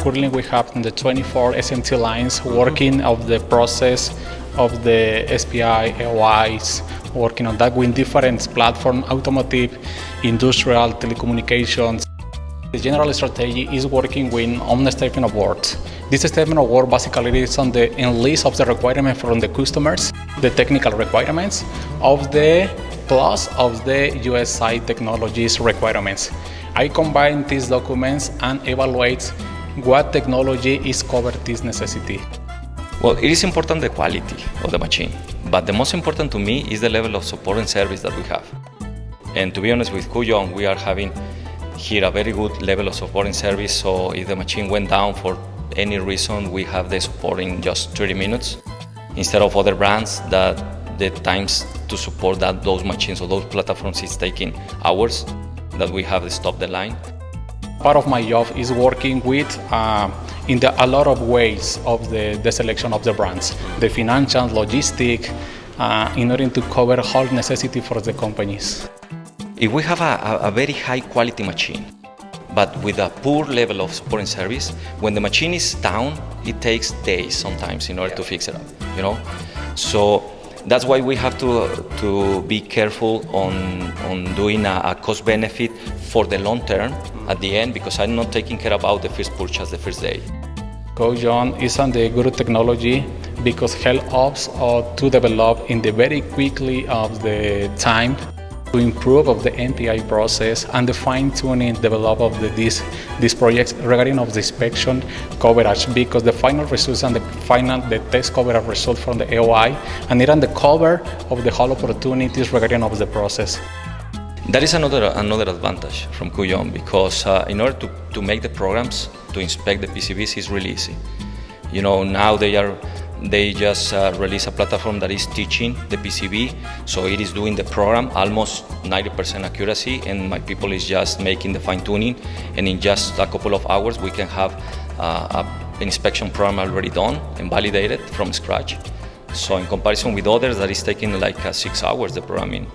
currently we have the 24 SMT lines working of the process of the SPI, AOIs, working on that with different platforms, automotive, industrial, telecommunications. The general strategy is working with on the statement of work. This statement of work basically is on the list of the requirements from the customers, the technical requirements of the plus of the USI technologies requirements. I combine these documents and evaluate what technology is covered this necessity. Well, it is important the quality of the machine, but the most important to me is the level of support and service that we have. And to be honest with Kuyong, we are having here a very good level of support and service, so if the machine went down for any reason, we have the support in just 30 minutes, instead of other brands that the times to support those machines or those platforms is taking hours, that we have to stop the line. Part of my job is working with in a lot of ways of the selection of the brands, the financial, logistic, in order to cover all necessity for the companies. If we have a very high quality machine, but with a poor level of support and service, when the machine is down, it takes days sometimes in order to fix it up, So that's why we have to be careful on doing a cost benefit for the long term at the end, because I'm not taking care about the first purchase the first day. Kuyong is on the good technology because help us to develop in the very quickly of the time to improve of the NPI process and the fine-tuning develop of these projects regarding of the inspection coverage, because the final results and the test coverage result from the AOI and even the cover of the whole opportunities regarding of the process. That is another advantage from Kuyong, because in order to make the programs to inspect the PCBs is really easy. Now they just release a platform that is teaching the PCB, so it is doing the program almost 90% accuracy, and my people is just making the fine-tuning, and in just a couple of hours we can have an inspection program already done and validated from scratch. So in comparison with others, that is taking like 6 hours the programming.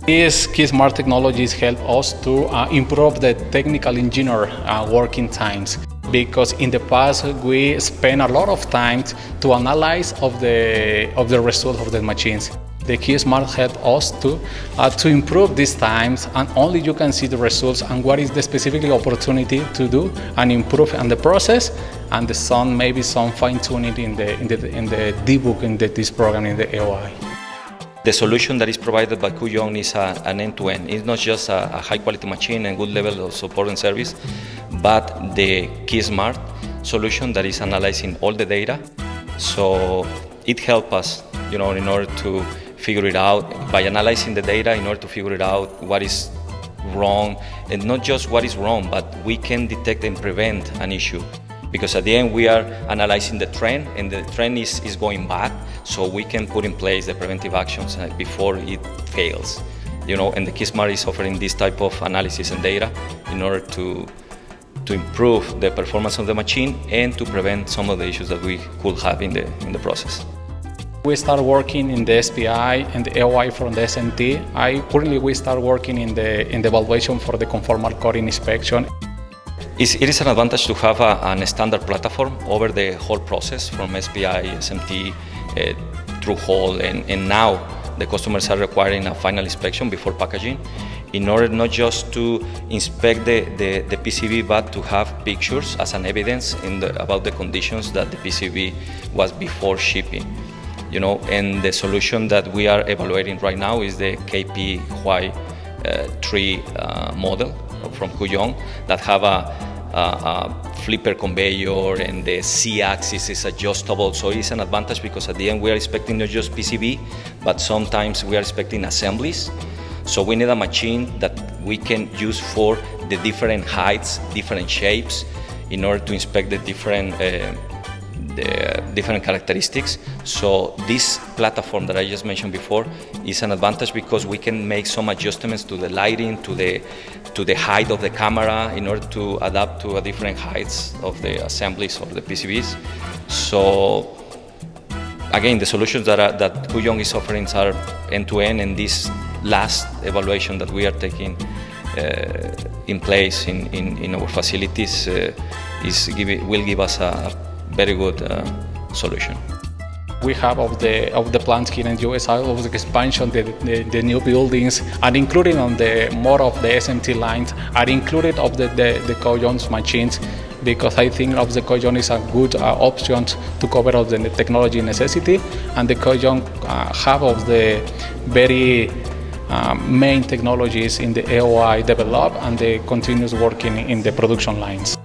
These key smart technologies help us to improve the technical engineer working times, because in the past we spent a lot of time to analyze of the result of the machines. The key smart help us to improve these times, and only you can see the results and what is the specific opportunity to do and improve on the process, and maybe some fine tuning in the debug in this program in the AOI. The solution that is provided by Kuyong is an end-to-end. It's not just a high-quality machine and good level of support and service, but the key smart solution that is analyzing all the data. So it helps us, in order to figure it out by analyzing the data, in order to figure it out what is wrong, and not just what is wrong, but we can detect and prevent an issue. Because at the end we are analyzing the trend, and the trend is going back, so we can put in place the preventive actions before it fails. And the KeySmart is offering this type of analysis and data in order to improve the performance of the machine and to prevent some of the issues that we could have in the process. We start working in the SPI and the AOI from the SMT. Currently we start working in the evaluation for the conformal coding inspection. It is an advantage to have a standard platform over the whole process from SPI, SMT, through whole, and now the customers are requiring a final inspection before packaging in order not just to inspect the PCB, but to have pictures as an evidence about the conditions that the PCB was before shipping. And the solution that we are evaluating right now is the KPY3 model from Kuyong that have a flipper conveyor, and the Z-axis is adjustable, so it's an advantage because at the end we are expecting not just PCB, but sometimes we are expecting assemblies. So we need a machine that we can use for the different heights, different shapes, in order to inspect the different characteristics. So this platform that I just mentioned before is an advantage because we can make some adjustments to the lighting, to the height of the camera, in order to adapt to a different heights of the assemblies of the PCBs. So again, the solutions that Kuyong is offering are end-to-end, and this last evaluation that we are taking in place in our facilities will give us a very good solution. We have of the plants here in USI, of the expansion, the new buildings, and including on the more of the SMT lines, are included of the Cojon's machines, because I think of the Cojon is a good option to cover of the technology necessity, and the Cojon have of the very main technologies in the AOI develop and the continuous working in the production lines.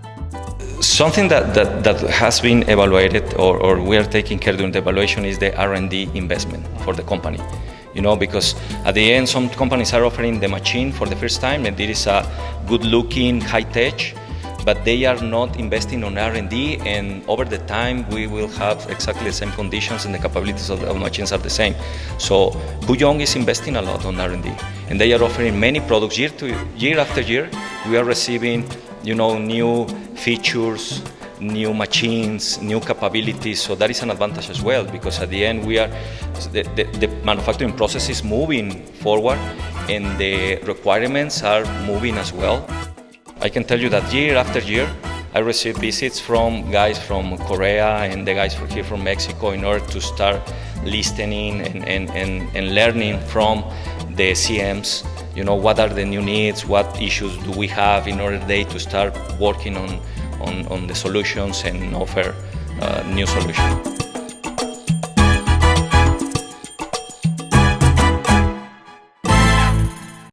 Something that has been evaluated or we are taking care during the evaluation is the R&D investment for the company. You know, because at the end some companies are offering the machine for the first time and it is a good looking, high tech, but they are not investing on R&D, and over the time we will have exactly the same conditions and the capabilities of the machines are the same. So Cojon is investing a lot on R&D and they are offering many products year after year. We are receiving, you know, new features, new machines, new capabilities, so that is an advantage as well, because at the end the manufacturing process is moving forward and the requirements are moving as well. I can tell you that year after year I receive visits from guys from Korea and the guys from here from Mexico in order to start listening and learning from the CMs. You know, what are the new needs, what issues do we have in order they to start working on the solutions and offer new solutions.